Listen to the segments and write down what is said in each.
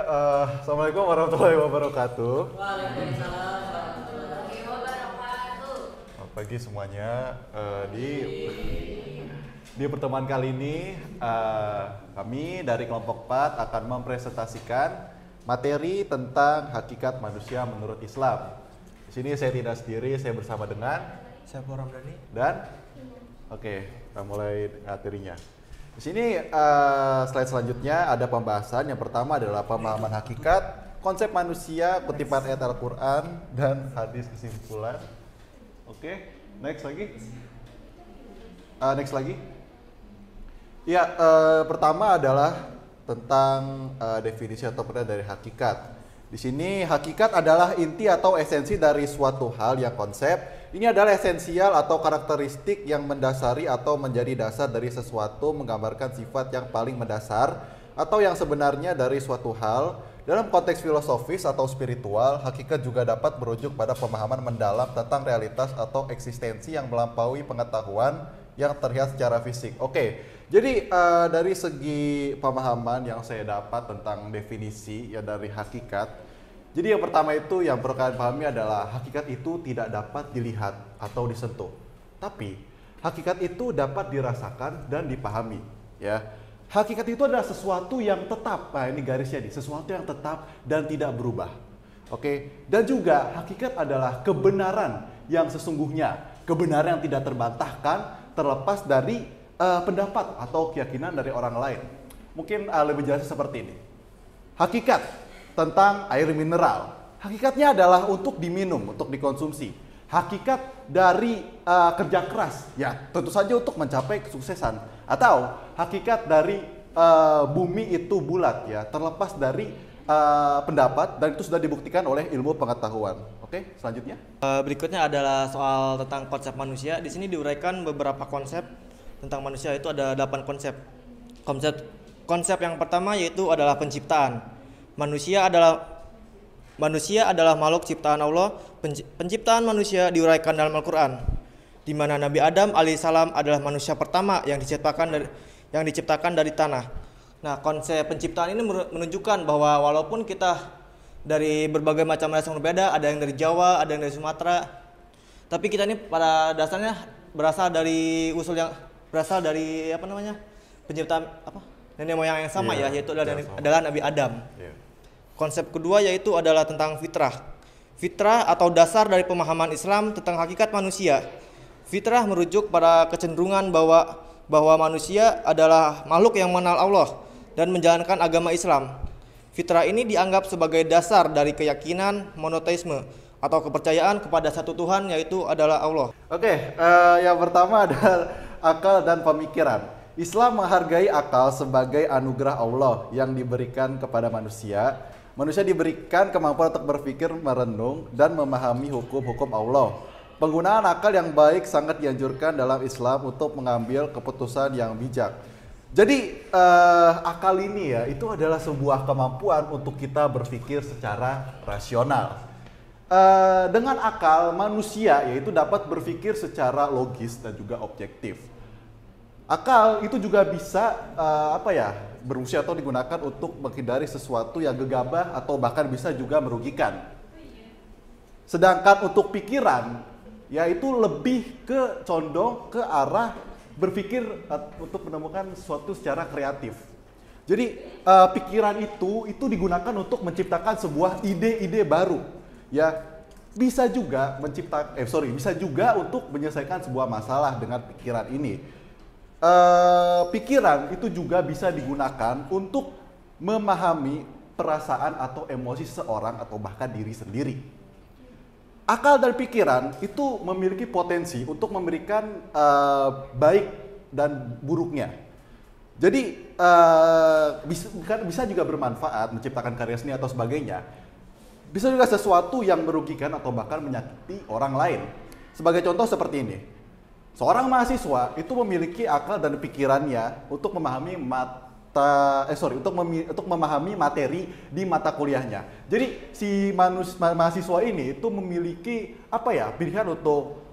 Assalamualaikum warahmatullahi wabarakatuh. Waalaikumsalam warahmatullahi wabarakatuh. Selamat pagi semuanya. Di pertemuan kali ini kami dari kelompok 4 akan mempresentasikan materi tentang hakikat manusia menurut Islam. Di sini saya tidak sendiri, saya bersama dengan Saiful Ramdhani dan kita mulai materinya. Di sini slide selanjutnya ada pembahasan. Yang pertama adalah pemahaman hakikat, konsep manusia, kutipan ayat Al-Quran, dan hadis kesimpulan. Next lagi. Ya, pertama adalah tentang definisi atau penilaian dari hakikat. Di sini hakikat adalah inti atau esensi dari suatu hal yang konsep. Ini adalah esensial atau karakteristik yang mendasari atau menjadi dasar dari sesuatu, menggambarkan sifat yang paling mendasar atau yang sebenarnya dari suatu hal. Dalam konteks filosofis atau spiritual, hakikat juga dapat merujuk pada pemahaman mendalam tentang realitas atau eksistensi yang melampaui pengetahuan yang terlihat secara fisik. Jadi dari segi pemahaman yang saya dapat tentang definisi ya dari hakikat, jadi yang pertama itu yang perlu kalian pahami adalah hakikat itu tidak dapat dilihat atau disentuh. Tapi hakikat itu dapat dirasakan dan dipahami. Ya, hakikat itu adalah sesuatu yang tetap. Nah, ini garisnya nih, sesuatu yang tetap dan tidak berubah. Dan juga hakikat adalah kebenaran yang sesungguhnya, kebenaran yang tidak terbantahkan, terlepas dari pendapat atau keyakinan dari orang lain. Mungkin lebih jelas seperti ini. Hakikat tentang air mineral. Hakikatnya adalah untuk diminum, untuk dikonsumsi. Hakikat dari kerja keras, ya tentu saja untuk mencapai kesuksesan. Atau hakikat dari bumi itu bulat, ya terlepas dari pendapat, dan itu sudah dibuktikan oleh ilmu pengetahuan. Selanjutnya. Berikutnya adalah soal tentang konsep manusia. Di sini diuraikan beberapa konsep tentang manusia, itu ada 8 konsep. Konsep yang pertama yaitu adalah penciptaan. Manusia adalah makhluk ciptaan Allah. Penciptaan manusia diuraikan dalam Al-Quran, di mana Nabi Adam alaihissalam adalah manusia pertama yang diciptakan dari tanah. Nah, konsep penciptaan ini menunjukkan bahwa walaupun kita dari berbagai macam ras yang berbeda, ada yang dari Jawa, ada yang dari Sumatera, tapi kita ini pada dasarnya berasal dari penciptaan nenek moyang yang sama, yaitu adalah Nabi Adam. Konsep kedua yaitu adalah tentang fitrah. Fitrah atau dasar dari pemahaman Islam tentang hakikat manusia. Fitrah merujuk pada kecenderungan bahwa manusia adalah makhluk yang mengenal Allah dan menjalankan agama Islam. Fitrah ini dianggap sebagai dasar dari keyakinan monoteisme atau kepercayaan kepada satu Tuhan, yaitu adalah Allah. Yang pertama adalah akal dan pemikiran. Islam menghargai akal sebagai anugerah Allah yang diberikan kepada manusia. Manusia diberikan kemampuan untuk berpikir, merenung, dan memahami hukum-hukum Allah. Penggunaan akal yang baik sangat dianjurkan dalam Islam untuk mengambil keputusan yang bijak. Jadi akal ini ya, itu adalah sebuah kemampuan untuk kita berpikir secara rasional. Dengan akal, manusia yaitu dapat berpikir secara logis dan juga objektif. Akal itu juga bisa berfungsi atau digunakan untuk menghindari sesuatu yang gegabah atau bahkan bisa juga merugikan. Sedangkan untuk pikiran, yaitu lebih condong ke arah berpikir untuk menemukan sesuatu secara kreatif. Jadi pikiran itu digunakan untuk menciptakan sebuah ide-ide baru. Ya, bisa juga bisa juga untuk menyelesaikan sebuah masalah dengan pikiran ini. Pikiran itu juga bisa digunakan untuk memahami perasaan atau emosi seseorang atau bahkan diri sendiri. Akal dan pikiran itu memiliki potensi untuk memberikan baik dan buruknya. Jadi bisa juga bermanfaat, menciptakan karya seni atau sebagainya. Bisa juga sesuatu yang merugikan atau bahkan menyakiti orang lain. Sebagai contoh seperti ini. Seorang mahasiswa itu memiliki akal dan pikirannya untuk memahami untuk memahami materi di mata kuliahnya. Jadi si mahasiswa ini itu memiliki pilihan untuk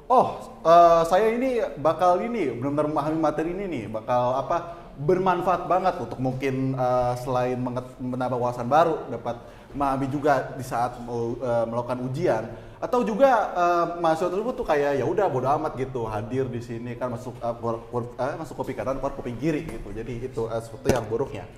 saya ini bakal benar-benar memahami materi ini nih, bakal bermanfaat banget untuk mungkin selain menambah wawasan baru, dapat memahami juga di saat melakukan ujian, atau juga mahasiswa tersebut tuh kayak ya udah bodo amat gitu, hadir di sini kan masuk kopi kanan keluar kopi kiri gitu. Jadi itu sesuatu yang buruknya.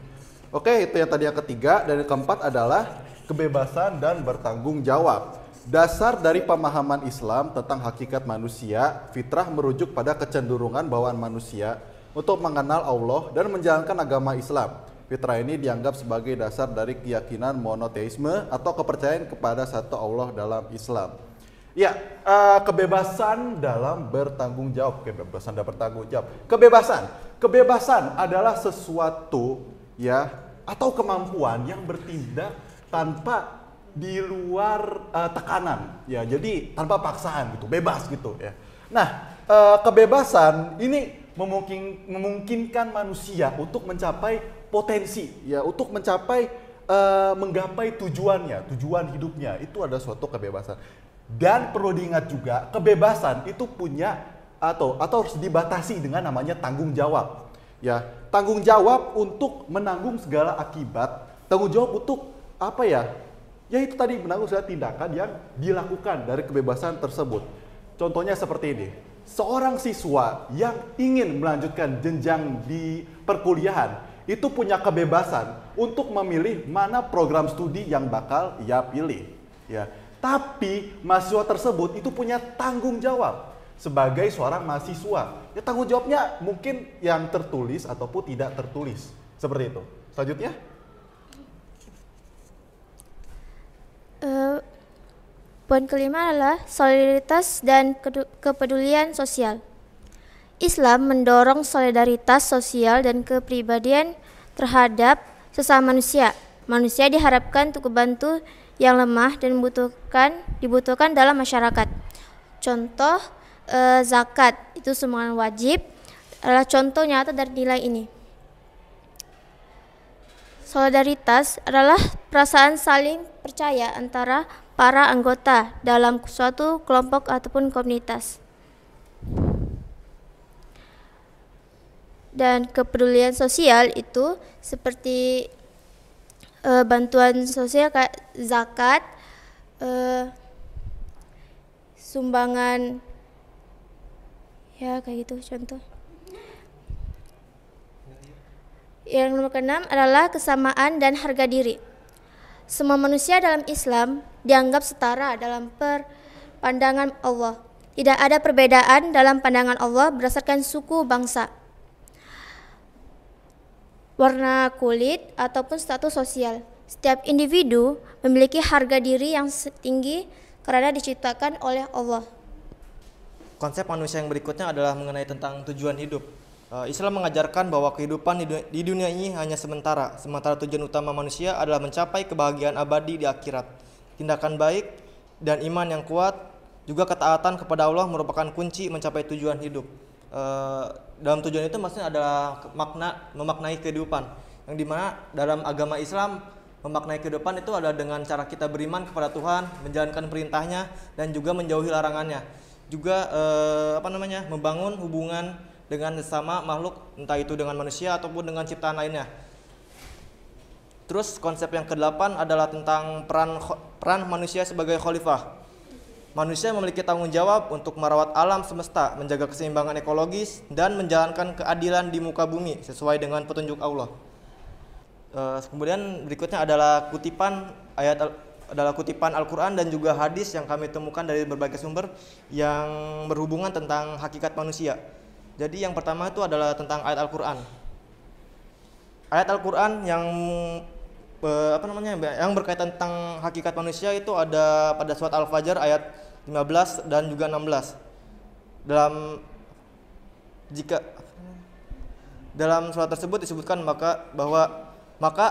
Oke, itu yang tadi yang ketiga. Dan yang keempat adalah kebebasan dan bertanggung jawab. Dasar dari pemahaman Islam tentang hakikat manusia, fitrah merujuk pada kecenderungan bawaan manusia untuk mengenal Allah dan menjalankan agama Islam. Fitrah ini dianggap sebagai dasar dari keyakinan monoteisme atau kepercayaan kepada satu Allah dalam Islam. Ya, kebebasan dalam bertanggung jawab. Kebebasan adalah sesuatu ya atau kemampuan yang bertindak tanpa di luar tekanan, ya jadi tanpa paksaan gitu, bebas gitu ya. Nah, kebebasan ini memungkinkan manusia untuk mencapai potensi, ya untuk menggapai tujuan hidupnya, itu ada suatu kebebasan. Dan perlu diingat juga, kebebasan itu punya atau harus dibatasi dengan namanya tanggung jawab, ya tanggung jawab untuk menanggung segala akibat, tanggung jawab untuk ya itu tadi menanggung segala tindakan yang dilakukan dari kebebasan tersebut. Contohnya seperti ini. Seorang siswa yang ingin melanjutkan jenjang di perkuliahan itu punya kebebasan untuk memilih mana program studi yang bakal ia pilih. Ya, tapi mahasiswa tersebut itu punya tanggung jawab sebagai seorang mahasiswa. Ya, tanggung jawabnya mungkin yang tertulis ataupun tidak tertulis. Seperti itu. Selanjutnya. Poin kelima adalah solidaritas dan kepedulian sosial. Islam mendorong solidaritas sosial dan kepribadian terhadap sesama manusia. Manusia diharapkan untuk membantu yang lemah dan dibutuhkan dalam masyarakat. Contoh zakat itu sumbangan wajib adalah contoh nyata dari nilai ini. Solidaritas adalah perasaan saling percaya antara para anggota dalam suatu kelompok ataupun komunitas. Dan kepedulian sosial itu seperti bantuan sosial kayak zakat, sumbangan, ya kayak gitu contoh. Yang nomor keenam adalah kesamaan dan harga diri. Semua manusia dalam Islam dianggap setara dalam pandangan Allah. Tidak ada perbedaan dalam pandangan Allah berdasarkan suku, bangsa, warna kulit, ataupun status sosial. Setiap individu memiliki harga diri yang tinggi karena diciptakan oleh Allah. Konsep manusia yang berikutnya adalah mengenai tentang tujuan hidup. Islam mengajarkan bahwa kehidupan di dunia ini hanya sementara tujuan utama manusia adalah mencapai kebahagiaan abadi di akhirat. Tindakan baik dan iman yang kuat, juga ketaatan kepada Allah merupakan kunci mencapai tujuan hidup. Dalam tujuan itu maksudnya adalah memaknai kehidupan, yang dimana dalam agama Islam memaknai kehidupan itu adalah dengan cara kita beriman kepada Tuhan, menjalankan perintahnya, dan juga menjauhi larangannya. Juga membangun hubungan dengan sesama makhluk, entah itu dengan manusia ataupun dengan ciptaan lainnya. Terus konsep yang ke-8 adalah tentang peran manusia sebagai khalifah. Manusia memiliki tanggung jawab untuk merawat alam semesta, menjaga keseimbangan ekologis, dan menjalankan keadilan di muka bumi sesuai dengan petunjuk Allah. Kemudian berikutnya adalah kutipan Al-Quran dan juga hadis yang kami temukan dari berbagai sumber yang berhubungan tentang hakikat manusia. Jadi yang pertama itu adalah tentang ayat Al-Quran. Ayat Al-Quran yang berkaitan tentang hakikat manusia itu ada pada surat Al-Fajr ayat 15 dan juga 16. Dalam surat tersebut disebutkan maka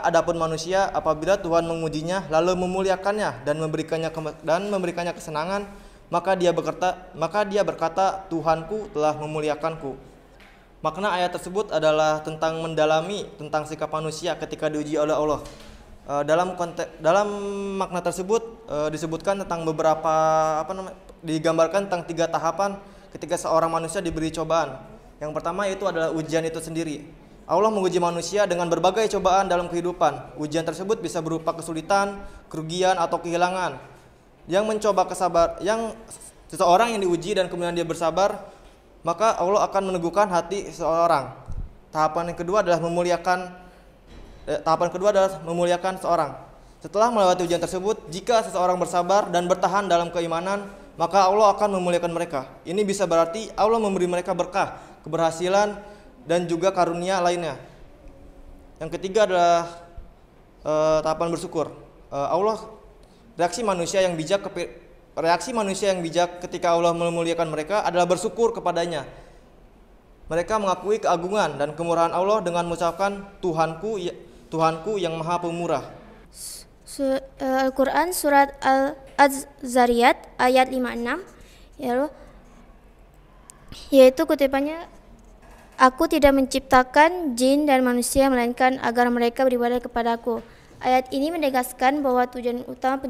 adapun manusia apabila Tuhan mengujinya lalu memuliakannya dan memberikannya kesenangan, maka dia berkata, Tuhanku telah memuliakanku. Makna ayat tersebut adalah tentang mendalami tentang sikap manusia ketika diuji oleh Allah. Dalam makna tersebut disebutkan tentang beberapa digambarkan tentang 3 tahapan ketika seorang manusia diberi cobaan. Yang pertama itu adalah ujian itu sendiri. Allah menguji manusia dengan berbagai cobaan dalam kehidupan. Ujian tersebut bisa berupa kesulitan, kerugian, atau kehilangan. Yang seseorang yang diuji dan kemudian dia bersabar, maka Allah akan meneguhkan hati seseorang. Tahapan kedua adalah memuliakan seorang. Setelah melewati ujian tersebut, jika seseorang bersabar dan bertahan dalam keimanan, maka Allah akan memuliakan mereka. Ini bisa berarti Allah memberi mereka berkah, keberhasilan, dan juga karunia lainnya. Yang ketiga adalah tahapan bersyukur. Reaksi manusia yang bijak ketika Allah memuliakan mereka adalah bersyukur kepadanya. Mereka mengakui keagungan dan kemurahan Allah dengan mengucapkan Tuhanku yang Maha Pemurah. Al-Quran surat Al-Zariyat ayat 56, yaitu kutipannya, Aku tidak menciptakan jin dan manusia melainkan agar mereka beribadah kepadaku. Ayat ini menegaskan bahwa tujuan utama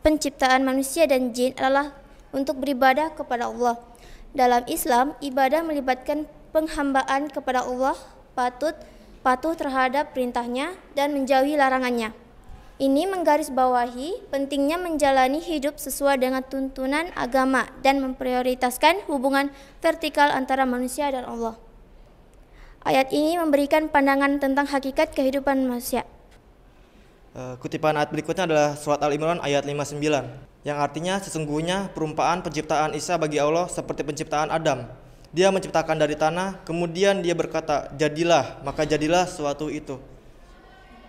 penciptaan manusia dan jin adalah untuk beribadah kepada Allah. Dalam Islam, ibadah melibatkan penghambaan kepada Allah, patuh terhadap perintahnya, dan menjauhi larangannya. Ini menggarisbawahi pentingnya menjalani hidup sesuai dengan tuntunan agama dan memprioritaskan hubungan vertikal antara manusia dan Allah. Ayat ini memberikan pandangan tentang hakikat kehidupan manusia. Kutipan ayat berikutnya adalah surat Al-Imran ayat 59, yang artinya sesungguhnya perumpamaan penciptaan Isa bagi Allah seperti penciptaan Adam. Dia menciptakan dari tanah, kemudian dia berkata, jadilah, maka jadilah sesuatu itu.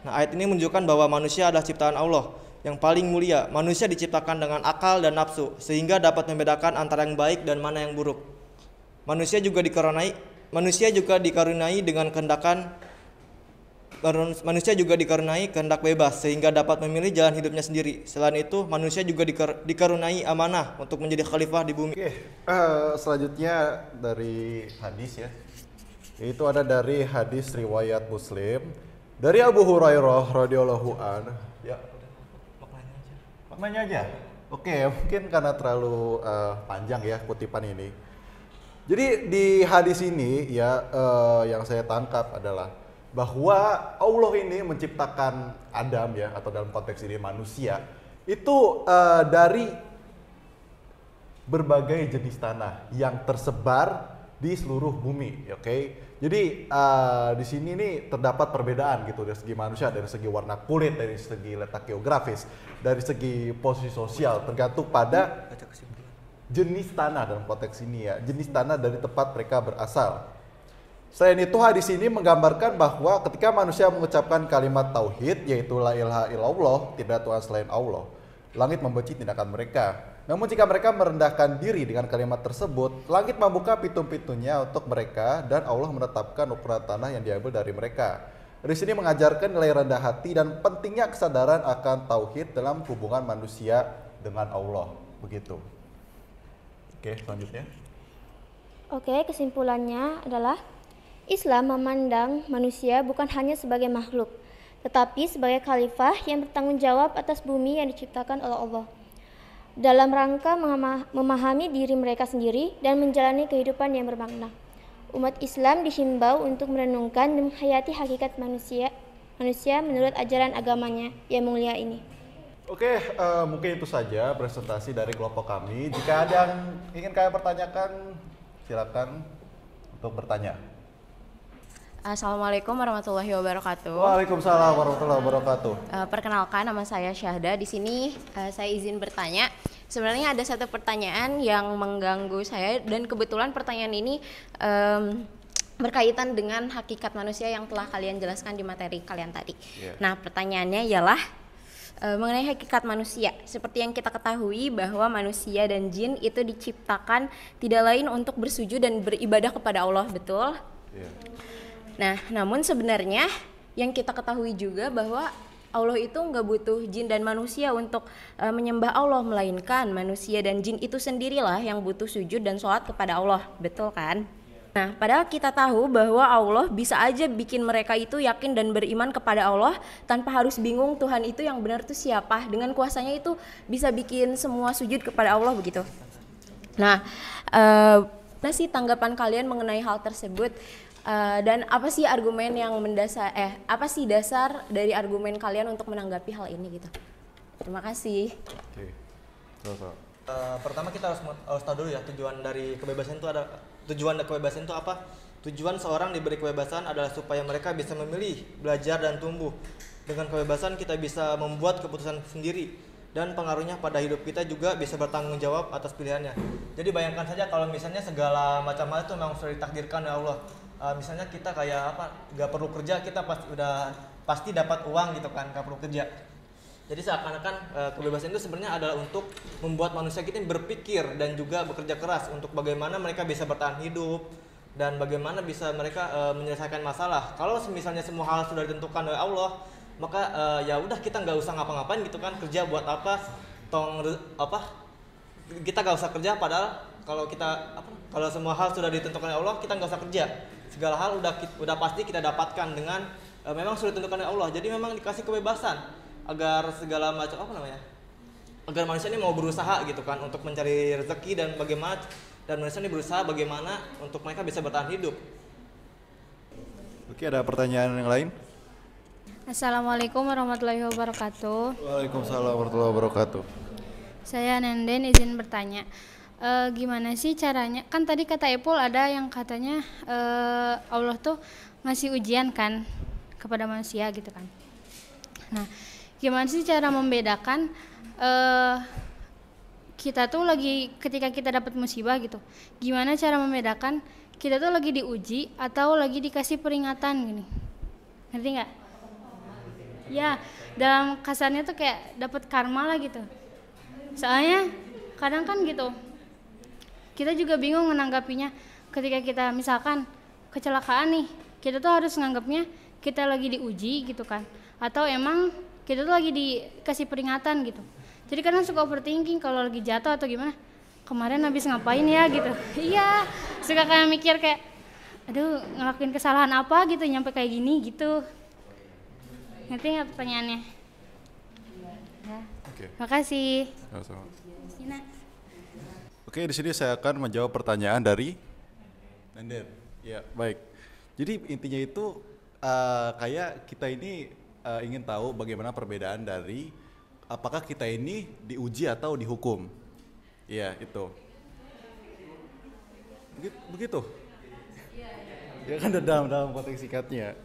Nah, ayat ini menunjukkan bahwa manusia adalah ciptaan Allah yang paling mulia. Manusia diciptakan dengan akal dan nafsu, sehingga dapat membedakan antara yang baik dan mana yang buruk. Manusia juga dikaruniai kehendak bebas, sehingga dapat memilih jalan hidupnya sendiri. Selain itu, manusia juga dikaruniai amanah untuk menjadi khalifah di bumi. Selanjutnya dari hadis ya. Itu ada dari hadis riwayat Muslim dari Abu Hurairah radhiyallahu an. Ya, maknanya aja. Oke, mungkin karena terlalu panjang ya kutipan ini. Jadi di hadis ini ya yang saya tangkap adalah bahwa Allah ini menciptakan Adam ya, atau dalam konteks ini manusia itu dari berbagai jenis tanah yang tersebar di seluruh bumi, oke? Jadi di sini nih terdapat perbedaan gitu dari segi manusia, dari segi warna kulit, dari segi letak geografis, dari segi posisi sosial, tergantung pada jenis tanah dalam konteks ini ya, jenis tanah dari tempat mereka berasal. Selain itu hadis ini menggambarkan bahwa ketika manusia mengucapkan kalimat tauhid, yaitu la ilaha illallah, tidak Tuhan selain Allah, langit membenci tindakan mereka. Namun jika mereka merendahkan diri dengan kalimat tersebut, langit membuka pintu-pintunya untuk mereka dan Allah menetapkan ukuran tanah yang diambil dari mereka. Di sini mengajarkan nilai rendah hati dan pentingnya kesadaran akan tauhid dalam hubungan manusia dengan Allah. Begitu. Oke, selanjutnya. Oke, kesimpulannya adalah Islam memandang manusia bukan hanya sebagai makhluk, tetapi sebagai khalifah yang bertanggung jawab atas bumi yang diciptakan oleh Allah. Dalam rangka memahami diri mereka sendiri dan menjalani kehidupan yang bermakna, umat Islam dihimbau untuk merenungkan dan menghayati hakikat manusia menurut ajaran agamanya yang mulia ini. Oke, mungkin itu saja presentasi dari kelompok kami. Jika ada yang ingin kalian pertanyakan, silakan untuk bertanya. Assalamualaikum warahmatullahi wabarakatuh. Waalaikumsalam warahmatullahi wabarakatuh. Perkenalkan, nama saya Syahda. Di sini saya izin bertanya. Sebenarnya ada satu pertanyaan yang mengganggu saya, dan kebetulan pertanyaan ini berkaitan dengan hakikat manusia yang telah kalian jelaskan di materi kalian tadi. Nah, pertanyaannya ialah mengenai hakikat manusia. Seperti yang kita ketahui bahwa manusia dan jin itu diciptakan tidak lain untuk bersujud dan beribadah kepada Allah, betul? Nah, namun sebenarnya yang kita ketahui juga bahwa Allah itu nggak butuh jin dan manusia untuk menyembah Allah, melainkan manusia dan jin itu sendirilah yang butuh sujud dan sholat kepada Allah, betul kan? Nah, padahal kita tahu bahwa Allah bisa aja bikin mereka itu yakin dan beriman kepada Allah tanpa harus bingung Tuhan itu yang benar itu siapa. Dengan kuasanya itu bisa bikin semua sujud kepada Allah begitu. Nah, apa sih tanggapan kalian mengenai hal tersebut? Dan apa sih argumen yang apa sih dasar dari argumen kalian untuk menanggapi hal ini gitu? Terima kasih. Oke. Pertama kita harus tahu dulu ya tujuan dari kebebasan itu apa? Tujuan seorang diberi kebebasan adalah supaya mereka bisa memilih, belajar dan tumbuh. Dengan kebebasan kita bisa membuat keputusan sendiri dan pengaruhnya pada hidup kita juga bisa bertanggung jawab atas pilihannya. Jadi bayangkan saja kalau misalnya segala macam hal itu memang sudah ditakdirkan oleh Allah. Misalnya kita kayak gak perlu kerja, kita pasti dapat uang gitu kan, gak perlu kerja. Jadi seakan-akan kebebasan itu sebenarnya adalah untuk membuat manusia kita berpikir dan juga bekerja keras untuk bagaimana mereka bisa bertahan hidup dan bagaimana bisa mereka menyelesaikan masalah. Kalau misalnya semua hal sudah ditentukan oleh Allah, maka ya udah kita nggak usah ngapa-ngapain gitu kan, kerja buat apa? Kita nggak usah kerja, padahal kalau semua hal sudah ditentukan oleh Allah, kita nggak usah kerja. Segala hal udah pasti kita dapatkan dengan memang sudah ditentukan oleh Allah. Jadi memang dikasih kebebasan agar segala macam agar manusia ini mau berusaha gitu kan untuk mencari rezeki dan manusia ini berusaha bagaimana untuk mereka bisa bertahan hidup. Oke, ada pertanyaan yang lain? Assalamualaikum warahmatullahi wabarakatuh. Waalaikumsalam warahmatullahi wabarakatuh. Saya Nenden, izin bertanya. Gimana sih caranya? Kan tadi kata Ipul ada yang katanya Allah tuh ngasih ujian kan kepada manusia gitu kan. Nah, gimana sih cara membedakan kita tuh lagi ketika kita dapat musibah gitu, gimana cara membedakan kita tuh lagi diuji atau lagi dikasih peringatan gini, ngerti nggak? Ya, dalam kasarnya tuh kayak dapat karma lah gitu. Soalnya kadang kan gitu, kita juga bingung menanggapinya ketika kita misalkan kecelakaan nih, kita tuh harus nganggapnya kita lagi diuji gitu kan, atau emang kita tuh lagi dikasih peringatan gitu. Jadi kadang suka overthinking kalau lagi jatuh atau gimana, kemarin habis ngapain ya gitu. Iya, suka kayak mikir kayak aduh ngelakuin kesalahan apa gitu nyampe kayak gini gitu. Ngerti nggak pertanyaannya? Ya. Oke. Makasih. Sama-sama. Sina. Oke, di sini saya akan menjawab pertanyaan dari Nenden. Ya, baik. Jadi intinya itu kayak kita ini ingin tahu bagaimana perbedaan dari apakah kita ini diuji atau dihukum. Iya, itu. Begitu. Ya kan dalam konteks singkatnya.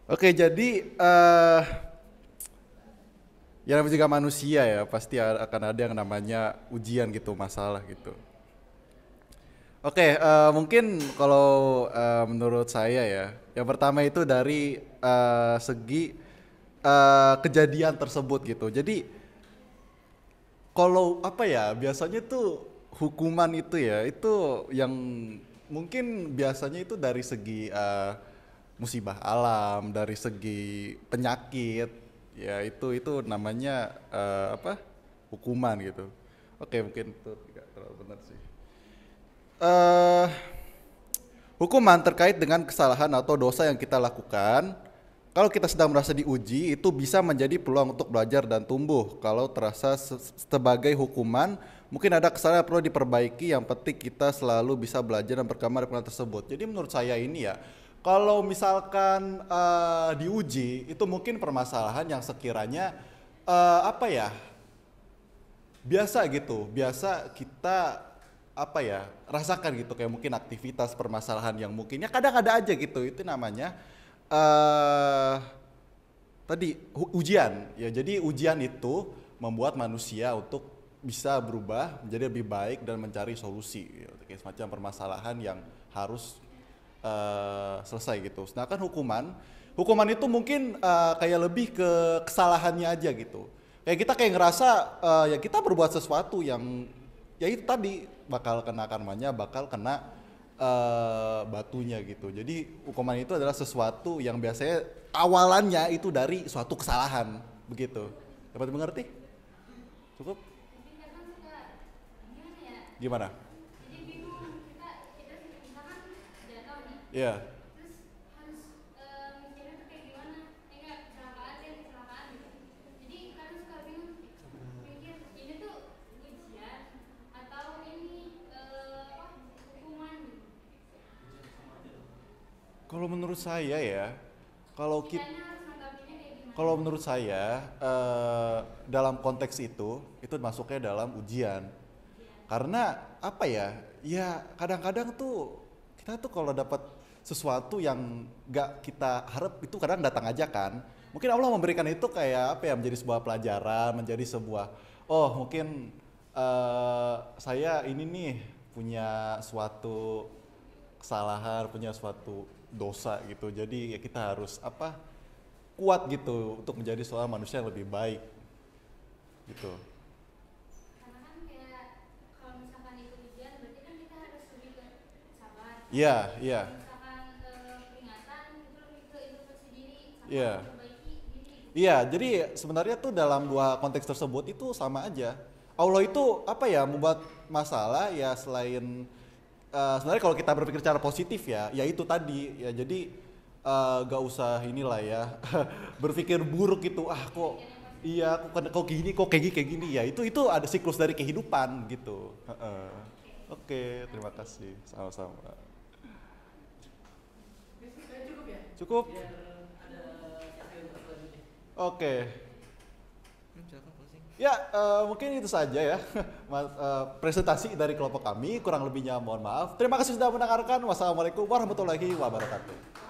Oke, jadi ya namanya juga manusia ya, pasti akan ada yang namanya ujian gitu, masalah gitu. Oke, mungkin kalau menurut saya ya, yang pertama itu dari segi kejadian tersebut gitu. Jadi kalau biasanya tuh hukuman itu ya, itu yang mungkin biasanya itu dari segi musibah alam, dari segi penyakit, ya itu namanya hukuman gitu. Oke, mungkin itu tidak terlalu benar sih. Hukuman terkait dengan kesalahan atau dosa yang kita lakukan, kalau kita sedang merasa diuji, itu bisa menjadi peluang untuk belajar dan tumbuh. Kalau terasa sebagai hukuman, mungkin ada kesalahan yang perlu diperbaiki, yang penting kita selalu bisa belajar dan berkembang dari pengalaman tersebut. Jadi menurut saya ini ya, kalau misalkan diuji, itu mungkin permasalahan yang sekiranya biasa gitu, biasa kita rasakan gitu, kayak mungkin aktivitas permasalahan yang mungkin ya kadang ada aja gitu, itu namanya ujian ya. Jadi ujian itu membuat manusia untuk bisa berubah menjadi lebih baik dan mencari solusi gitu. Kayak semacam permasalahan yang harus selesai gitu. Sedangkan hukuman itu mungkin kayak lebih ke kesalahannya aja gitu. Kayak ngerasa ya kita berbuat sesuatu yang ya itu tadi bakal kena karmanya, bakal kena batunya gitu. Jadi hukuman itu adalah sesuatu yang biasanya awalannya itu dari suatu kesalahan begitu. Dapat mengerti? Cukup? Gimana? Jadi bingung, kita misalkan jatuh nih. Iya. Terus harus mikirnya tuh kayak gimana? Kecelakaan gitu. Jadi kadang suka bingung mikir ini tuh ujian atau ini Kalau menurut saya ya, kalau kita kalau menurut saya dalam konteks itu masuknya dalam ujian. Karena apa ya? Ya kadang-kadang tuh kita tuh kalau dapat sesuatu yang gak kita harap itu kadang datang aja kan. Mungkin Allah memberikan itu kayak apa ya, menjadi sebuah pelajaran, menjadi sebuah mungkin saya ini nih punya suatu kesalahan, punya suatu dosa gitu. Jadi ya kita harus kuat gitu untuk menjadi seorang manusia yang lebih baik gitu. Karena kan kayak kalau misalkan itu ujian berarti kan kita harus lebih sabar. Iya. Misalkan peringatan itu lebih ke introspeksi diri, Iya. memperbaiki diri. Iya, jadi sebenarnya tuh dalam dua konteks tersebut itu sama aja. Allah itu membuat masalah ya selain sebenarnya kalau kita berpikir secara positif ya itu tadi ya, jadi gak usah inilah ya berpikir buruk gitu, kok kayak gini ya, itu ada siklus dari kehidupan gitu. Oke, terima kasih, sama-sama. Cukup? Oke. Ya, mungkin itu saja ya presentasi dari kelompok kami. Kurang lebihnya mohon maaf. Terima kasih sudah mendengarkan. Wassalamualaikum warahmatullahi wabarakatuh.